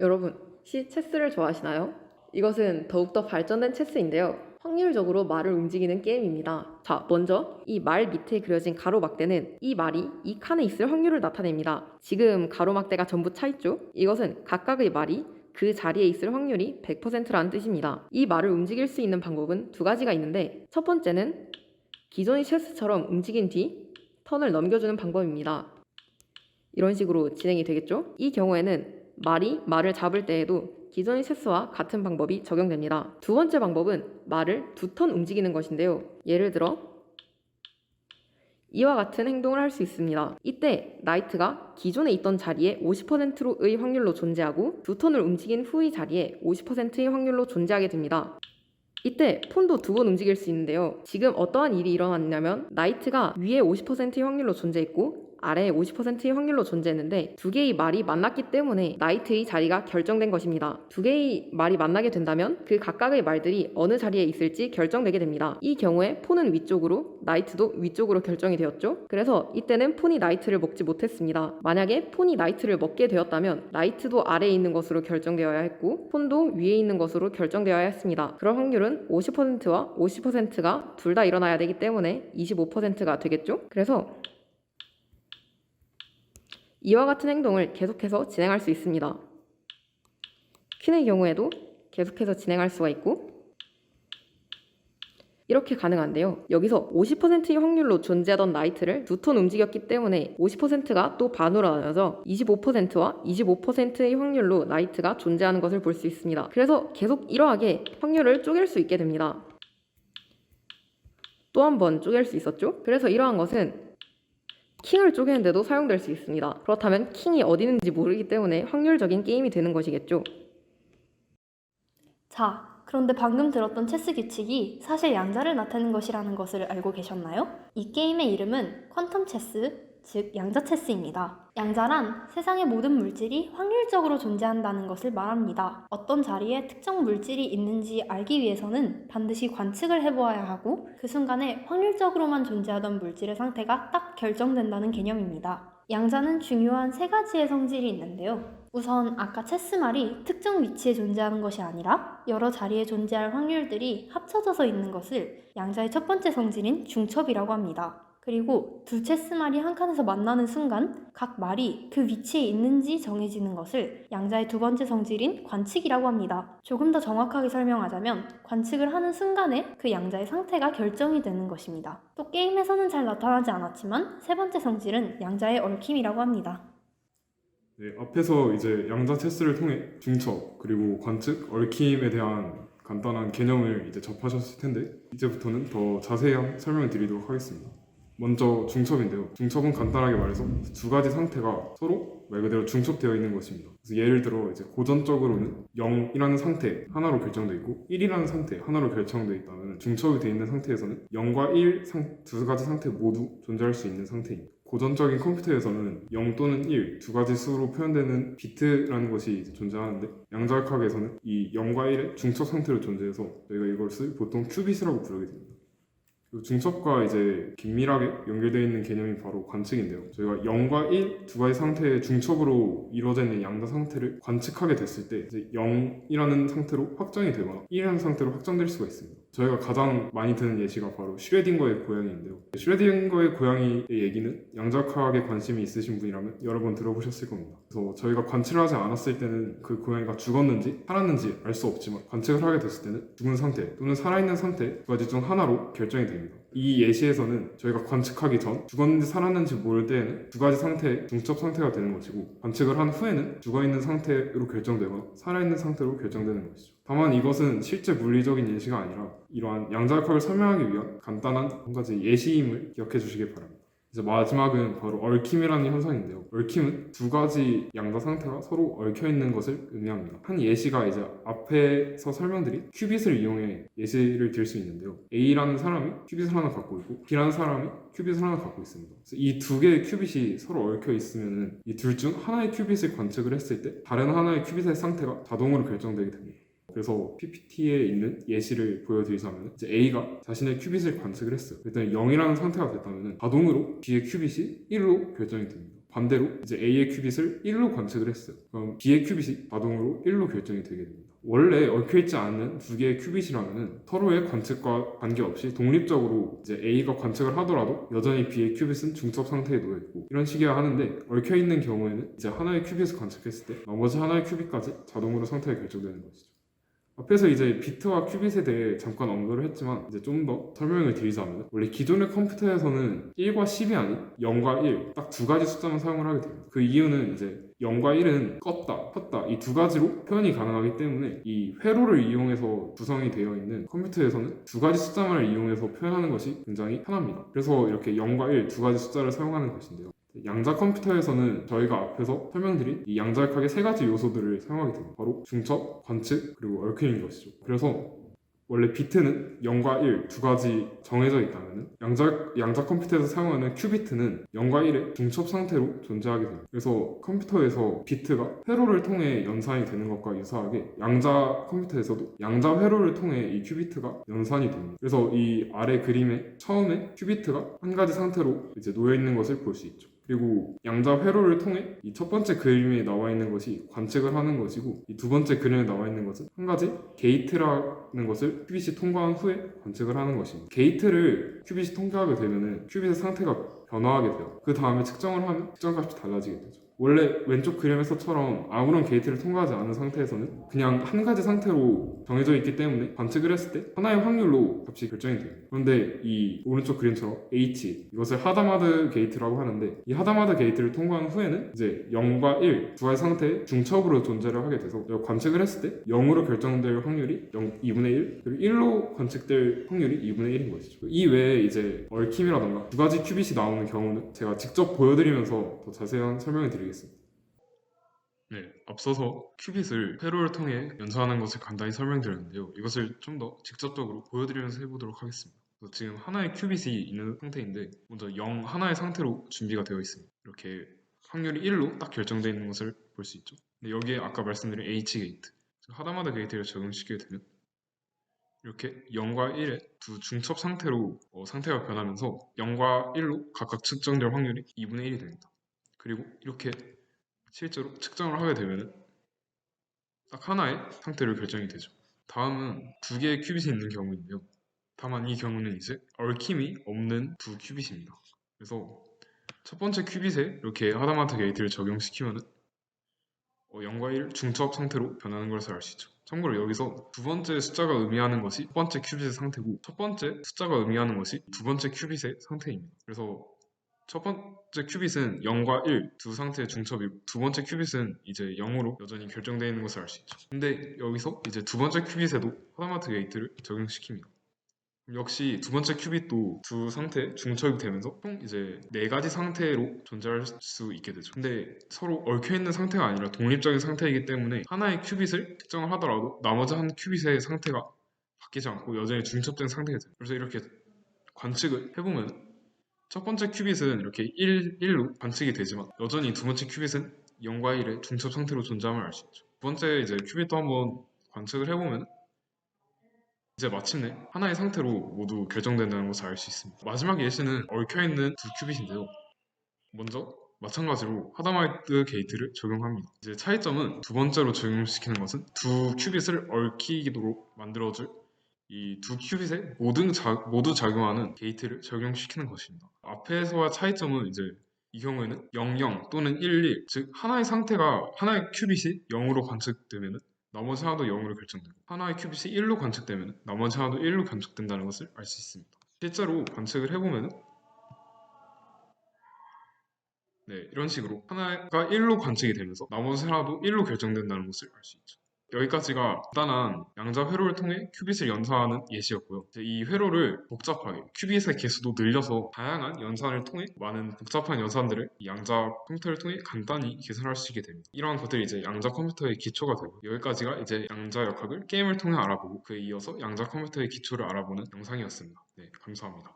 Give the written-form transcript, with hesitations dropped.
여러분, 혹시 체스를 좋아하시나요? 이것은 더욱더 발전된 체스인데요. 확률적으로 말을 움직이는 게임입니다. 자, 먼저 이 말 밑에 그려진 가로막대는 이 말이 이 칸에 있을 확률을 나타냅니다. 지금 가로막대가 전부 차 있죠? 이것은 각각의 말이 그 자리에 있을 확률이 100%라는 뜻입니다. 이 말을 움직일 수 있는 방법은 두 가지가 있는데, 첫 번째는 기존의 체스처럼 움직인 뒤 턴을 넘겨주는 방법입니다. 이런 식으로 진행이 되겠죠? 이 경우에는 말이 말을 잡을 때에도 기존의 체스와 같은 방법이 적용됩니다. 두 번째 방법은 말을 두 턴 움직이는 것인데요. 예를 들어 이와 같은 행동을 할 수 있습니다. 이때 나이트가 기존에 있던 자리에 50%의 확률로 존재하고 두 턴을 움직인 후의 자리에 50%의 확률로 존재하게 됩니다. 이때 폰도 두 번 움직일 수 있는데요. 지금 어떠한 일이 일어났냐면 나이트가 위에 50%의 확률로 존재했고 아래에 50%의 확률로 존재했는데 두 개의 말이 만났기 때문에 나이트의 자리가 결정된 것입니다. 두 개의 말이 만나게 된다면 그 각각의 말들이 어느 자리에 있을지 결정되게 됩니다. 이 경우에 폰은 위쪽으로, 나이트도 위쪽으로 결정이 되었죠. 그래서 이때는 폰이 나이트를 먹지 못했습니다. 만약에 폰이 나이트를 먹게 되었다면 나이트도 아래에 있는 것으로 결정되어야 했고 폰도 위에 있는 것으로 결정되어야 했습니다. 그럴 확률은 50%와 50%가 둘 다 일어나야 되기 때문에 25%가 되겠죠. 그래서 이와 같은 행동을 계속해서 진행할 수 있습니다. 퀸의 경우에도 계속해서 진행할 수가 있고 이렇게 가능한데요. 여기서 50%의 확률로 존재하던 나이트를 두 턴 움직였기 때문에 50%가 또 반으로 나눠져 25%와 25%의 확률로 나이트가 존재하는 것을 볼 수 있습니다. 그래서 계속 이러하게 확률을 쪼갤 수 있게 됩니다. 또 한 번 쪼갤 수 있었죠? 그래서 이러한 것은 킹을 쪼개는데도 사용될 수 있습니다. 그렇다면 킹이 어디 있는지 모르기 때문에 확률적인 게임이 되는 것이겠죠. 자, 그런데 방금 들었던 체스 규칙이 사실 양자를 나타내는 것이라는 것을 알고 계셨나요? 이 게임의 이름은 퀀텀 체스, 즉 양자 체스입니다. 양자란 세상의 모든 물질이 확률적으로 존재한다는 것을 말합니다. 어떤 자리에 특정 물질이 있는지 알기 위해서는 반드시 관측을 해보아야 하고 그 순간에 확률적으로만 존재하던 물질의 상태가 딱 결정된다는 개념입니다. 양자는 중요한 세 가지의 성질이 있는데요. 우선 아까 체스말이 특정 위치에 존재하는 것이 아니라 여러 자리에 존재할 확률들이 합쳐져서 있는 것을 양자의 첫 번째 성질인 중첩이라고 합니다. 그리고 두 체스말이 한 칸에서 만나는 순간 각 말이 그 위치에 있는지 정해지는 것을 양자의 두 번째 성질인 관측이라고 합니다. 조금 더 정확하게 설명하자면 관측을 하는 순간에 그 양자의 상태가 결정이 되는 것입니다. 또 게임에서는 잘 나타나지 않았지만 세 번째 성질은 양자의 얽힘이라고 합니다. 네, 앞에서 이제 양자 체스를 통해 중첩, 그리고 관측, 얽힘에 대한 간단한 개념을 이제 접하셨을 텐데 이제부터는 더 자세한 설명을 드리도록 하겠습니다. 먼저 중첩인데요. 중첩은 간단하게 말해서 두 가지 상태가 서로 말 그대로 중첩되어 있는 것입니다. 그래서 예를 들어 이제 고전적으로는 0이라는 상태 하나로 결정되어 있고 1이라는 상태 하나로 결정되어 있다면 중첩이 되어 있는 상태에서는 0과 1 두 가지 상태 모두 존재할 수 있는 상태입니다. 고전적인 컴퓨터에서는 0 또는 1 두 가지 수로 표현되는 비트라는 것이 존재하는데 양자역학에서는 이 0과 1의 중첩 상태로 존재해서 저희가 이것을 보통 큐빗이라고 부르게 됩니다. 중첩과 이제 긴밀하게 연결되어 있는 개념이 바로 관측인데요. 저희가 0과 1 두 가지 상태의 중첩으로 이루어져 있는 양자 상태를 관측하게 됐을 때 이제 0이라는 상태로 확정이 되거나 1이라는 상태로 확정될 수가 있습니다. 저희가 가장 많이 드는 예시가 바로 슈레딩거의 고양이인데요. 슈레딩거의 고양이의 얘기는 양자역학에 관심이 있으신 분이라면 여러 번 들어보셨을 겁니다. 그래서 저희가 관측을 하지 않았을 때는 그 고양이가 죽었는지 살았는지 알 수 없지만 관측을 하게 됐을 때는 죽은 상태 또는 살아있는 상태 두 가지 중 하나로 결정이 됩니다. 이 예시에서는 저희가 관측하기 전 죽었는지 살았는지 모를 때에는 두 가지 상태의 중첩 상태가 되는 것이고 관측을 한 후에는 죽어있는 상태로 결정되거나 살아있는 상태로 결정되는 것이죠. 다만 이것은 실제 물리적인 예시가 아니라 이러한 양자역학을 설명하기 위한 간단한 한 가지 예시임을 기억해 주시기 바랍니다. 이제 마지막은 바로 얽힘이라는 현상인데요. 얽힘은 두 가지 양자 상태가 서로 얽혀 있는 것을 의미합니다. 한 예시가 이제 앞에서 설명드린 큐빗을 이용해 예시를 들 수 있는데요. A라는 사람이 큐빗을 하나 갖고 있고 B라는 사람이 큐빗을 하나 갖고 있습니다. 그래서 이 두 개의 큐빗이 서로 얽혀 있으면 이 둘 중 하나의 큐빗을 관측을 했을 때 다른 하나의 큐빗의 상태가 자동으로 결정되게 됩니다. 그래서 PPT에 있는 예시를 보여드리자면 이제 A가 자신의 큐빗을 관측을 했어요. 일단 0이라는 상태가 됐다면 자동으로 B의 큐빗이 1로 결정이 됩니다. 반대로 이제 A의 큐빗을 1로 관측을 했어요. 그럼 B의 큐빗이 자동으로 1로 결정이 되게 됩니다. 원래 얽혀있지 않는 두 개의 큐빗이라면 서로의 관측과 관계없이 독립적으로 이제 A가 관측을 하더라도 여전히 B의 큐빗은 중첩 상태에 놓여 있고 이런 식이야 하는데, 얽혀있는 경우에는 이제 하나의 큐빗을 관측했을 때 나머지 하나의 큐빗까지 자동으로 상태가 결정되는 것이죠. 앞에서 이제 비트와 큐빗에 대해 잠깐 언급을 했지만 이제 좀 더 설명을 드리자면, 원래 기존의 컴퓨터에서는 1과 10이 아닌 0과 1 딱 두 가지 숫자만 사용을 하게 됩니다. 그 이유는 이제 0과 1은 껐다, 켰다 이 두 가지로 표현이 가능하기 때문에 이 회로를 이용해서 구성이 되어 있는 컴퓨터에서는 두 가지 숫자만을 이용해서 표현하는 것이 굉장히 편합니다. 그래서 이렇게 0과 1 두 가지 숫자를 사용하는 것인데요. 양자 컴퓨터에서는 저희가 앞에서 설명드린 이 양자역학의 세 가지 요소들을 사용하게 됩니다. 바로 중첩, 관측, 그리고 얽혀있는 것이죠. 그래서 원래 비트는 0과 1 두 가지 정해져 있다면 양자 컴퓨터에서 사용하는 큐비트는 0과 1의 중첩 상태로 존재하게 됩니다. 그래서 컴퓨터에서 비트가 회로를 통해 연산이 되는 것과 유사하게 양자 컴퓨터에서도 양자 회로를 통해 이 큐비트가 연산이 됩니다. 그래서 이 아래 그림에 처음에 큐비트가 한 가지 상태로 이제 놓여 있는 것을 볼 수 있죠. 그리고 양자 회로를 통해 이 첫 번째 그림에 나와 있는 것이 관측을 하는 것이고, 이 두 번째 그림에 나와 있는 것은 한 가지 게이트라는 것을 큐빗이 통과한 후에 관측을 하는 것입니다. 게이트를 큐빗이 통과하게 되면은 큐빗의 상태가 변화하게 돼요. 그 다음에 측정을 하면 측정값이 달라지게 되죠. 원래 왼쪽 그림에서처럼 아무런 게이트를 통과하지 않은 상태에서는 그냥 한 가지 상태로 정해져 있기 때문에 관측을 했을 때 하나의 확률로 값이 결정이 돼요. 그런데 이 오른쪽 그림처럼 H, 이것을 하다마드 게이트라고 하는데, 이 하다마드 게이트를 통과한 후에는 이제 0과 1 두 가지 상태의 중첩으로 존재를 하게 돼서 관측을 했을 때 0으로 결정될 확률이 2분의 1, 그리고 1로 관측될 확률이 2분의 1인 것이죠. 이 외에 이제 얽힘이라던가 두 가지 큐빗이 나오는 경우는 제가 직접 보여드리면서 더 자세한 설명을 드리겠습니다. 네, 앞서서 큐빗을 회로를 통해 연산하는 것을 간단히 설명드렸는데요. 이것을 좀 더 직접적으로 보여드리면서 해보도록 하겠습니다. 지금 하나의 큐빗이 있는 상태인데 먼저 0 하나의 상태로 준비가 되어 있습니다. 이렇게 확률이 1로 딱 결정되어 있는 것을 볼 수 있죠. 근데 여기에 아까 말씀드린 H 게이트, 하다마다 게이트를 적용시키게 되면 이렇게 0과 1의 두 중첩 상태로 상태가 변하면서 0과 1로 각각 측정될 확률이 2분의 1이 됩니다. 그리고 이렇게 실제로 측정을 하게 되면 딱 하나의 상태로 결정이 되죠. 다음은 두 개의 큐빗이 있는 경우인데요. 다만 이 경우는 이제 얽힘이 없는 두 큐빗입니다. 그래서 첫 번째 큐빗에 이렇게 하다마트 게이트를 적용시키면 0과 1 중첩 상태로 변하는 것을 알 수 있죠. 참고로 여기서 두 번째 숫자가 의미하는 것이 첫 번째 큐빗의 상태고, 첫 번째 숫자가 의미하는 것이 두 번째 큐빗의 상태입니다. 그래서 첫 번째 큐빗은 0과 1 두 상태의 중첩이고, 두 번째 큐빗은 이제 0으로 여전히 결정되어 있는 것을 알 수 있죠. 근데 여기서 이제 두 번째 큐빗에도 하다마트 게이트를 적용시킵니다. 역시 두 번째 큐빗도 두 상태 중첩이 되면서 총 이제 네 가지 상태로 존재할 수 있게 되죠. 근데 서로 얽혀있는 상태가 아니라 독립적인 상태이기 때문에 하나의 큐빗을 특정을 하더라도 나머지 한 큐빗의 상태가 바뀌지 않고 여전히 중첩된 상태가 돼요. 그래서 이렇게 관측을 해보면 첫 번째 큐빗은 이렇게 1로 관측이 되지만 여전히 두 번째 큐빗은 0과 1의 중첩 상태로 존재함을 알 수 있죠. 두 번째 이제 큐빗도 한번 관측을 해보면 이제 마침내 하나의 상태로 모두 결정된다는 것을 알 수 있습니다. 마지막 예시는 얽혀있는 두 큐빗인데요. 먼저 마찬가지로 하다마트 게이트를 적용합니다. 이제 차이점은 두 번째로 적용시키는 것은 두 큐빗을 얽히도록 만들어줄 이 두 큐빗에 모두 작용하는 게이트를 적용시키는 것입니다. 앞에서와 차이점은 이제 이 경우에는 00 또는 11, 즉 하나의 상태가 하나의 큐빗이 0으로 관측되면 나머지 하나도 0으로 결정되고, 하나의 큐빗이 1로 관측되면 나머지 하나도 1로 관측된다는 것을 알 수 있습니다. 실제로 관측을 해보면 이런 식으로 하나가 1로 관측이 되면서 나머지 하나도 1로 결정된다는 것을 알 수 있죠. 여기까지가 간단한 양자 회로를 통해 큐빗을 연산하는 예시였고요. 이제 이 회로를 복잡하게 큐빗의 개수도 늘려서 다양한 연산을 통해 많은 복잡한 연산들을 이 양자 컴퓨터를 통해 간단히 계산할 수 있게 됩니다. 이러한 것들이 이제 양자 컴퓨터의 기초가 되고, 여기까지가 이제 양자 역학을 게임을 통해 알아보고 그에 이어서 양자 컴퓨터의 기초를 알아보는 영상이었습니다. 네, 감사합니다.